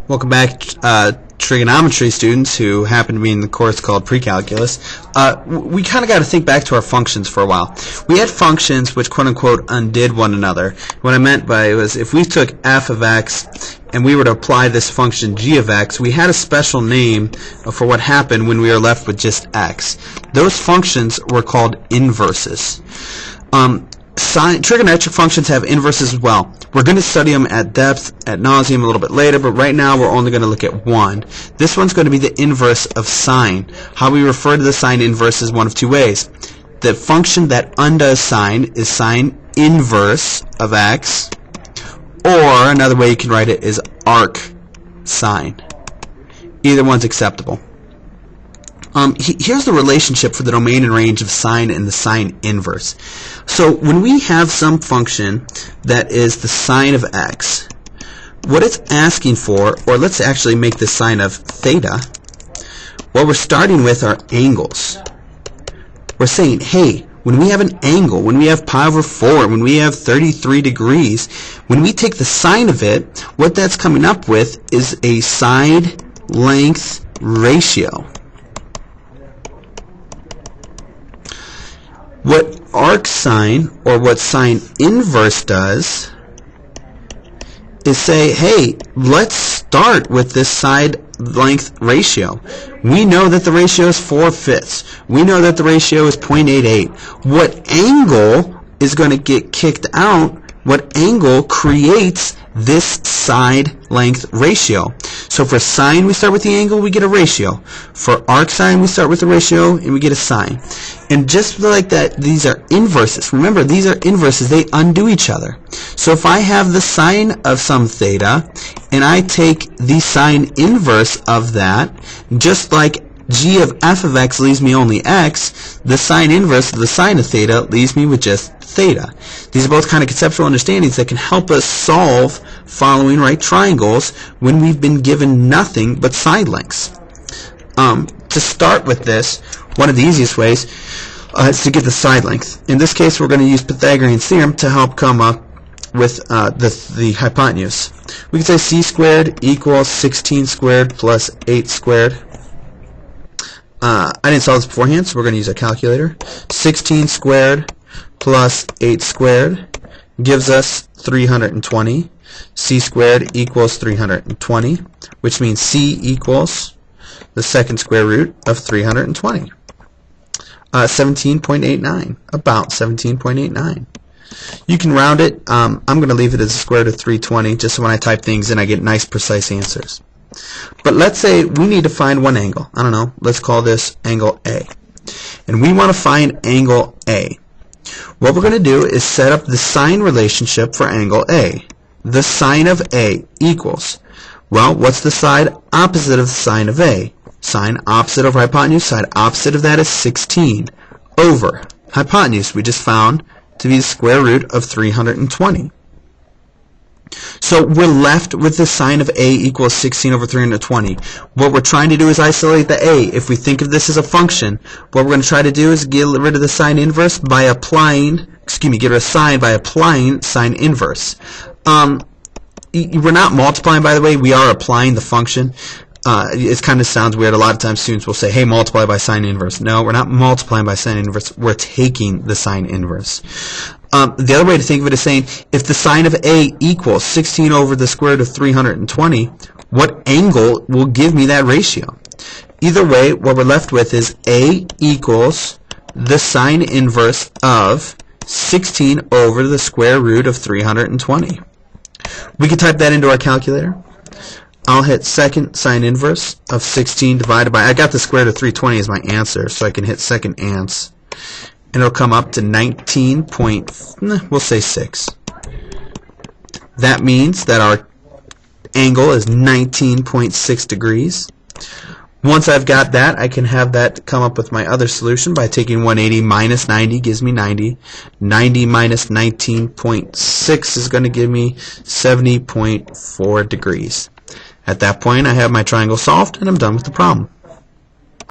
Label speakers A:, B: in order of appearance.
A: Welcome back, trigonometry students who happen to be in the course called pre-calculus. We kind of got to think back to our functions for a while. We had functions which quote-unquote undid one another. What I meant by it was if we took f of x and we were to apply this function g of x, we had a special name for what happened when we were left with just x. Those functions were called inverses. Trigonometric functions have inverses as well. We're going to study them at depth, at nauseum a little bit later, but right now we're only going to look at one. This one's going to be the inverse of sine. How we refer to the sine inverse is one of two ways. The function that undoes sine is sine inverse of x, or another way you can write it is arc sine. Either one's acceptable. Here's the relationship for the domain and range of sine and the sine inverse. So when we have some function that is the sine of x, what it's asking for, or let's actually make the sine of theta, what we're starting with are angles. We're saying, hey, when we have an angle, when we have pi over 4, when we have 33 degrees, when we take the sine of it, what that's coming up with is a side length ratio. What arc sine, or what sine inverse does, is say, hey, let's start with this side length ratio. We know that the ratio is 4/5. We know that the ratio is 0.88. What angle is going to get kicked out? What angle creates this side length ratio? So for sine, we start with the angle, we get a ratio. For arc sine, we start with the ratio, and we get a sine. And just like that, these are inverses. Remember, these are inverses. They undo each other. So if I have the sine of some theta, and I take the sine inverse of that, just like g of f of x leaves me only x, the sine inverse of the sine of theta leaves me with just theta. These are both kind of conceptual understandings that can help us solve following right triangles when we've been given nothing but side lengths. To start with this, one of the easiest ways is to get the side length. In this case, we're going to use Pythagorean's theorem to help come up with the hypotenuse. We can say c squared equals 16 squared plus 8 squared. I didn't solve this beforehand, so we're going to use a calculator. 16 squared plus 8 squared gives us 320. C squared equals 320, which means C equals the second square root of 320. 17.89, about 17.89. You can round it. I'm going to leave it as a square root of 320, just so when I type things in I get nice precise answers. But let's say we need to find one angle. I don't know, let's call this angle A. And we want to find angle A. What we're going to do is set up the sine relationship for angle A. The sine of A equals, well, what's the side opposite of the sine of A? Sine opposite of hypotenuse, side opposite of that is 16 over hypotenuse, we just found to be the square root of 320. So we're left with the sine of A equals 16 over 320. What we're trying to do is isolate the A. If we think of this as a function, what we're going to try to do is get rid of the sine inverse by applying, get rid of sine by applying sine inverse. We're not multiplying, by the way, we are applying the function. It kind of sounds weird. A lot of times students will say, hey, multiply by sine inverse. No, we're not multiplying by sine inverse. We're taking the sine inverse. The other way to think of it is saying, if the sine of A equals 16 over the square root of 320, what angle will give me that ratio? Either way, what we're left with is A equals the sine inverse of 16 over the square root of 320. We can type that into our calculator. I'll hit second sine inverse of 16 divided by, I got the square root of 320 as my answer, so I can hit second ans. And it'll come up to 19 we'll say 6. That means that our angle is 19.6 degrees. Once I've got that, I can have that come up with my other solution by taking 180 minus 90 gives me 90. 90 minus 19.6 is going to give me 70.4 degrees. At that point, I have my triangle solved, and I'm done with the problem.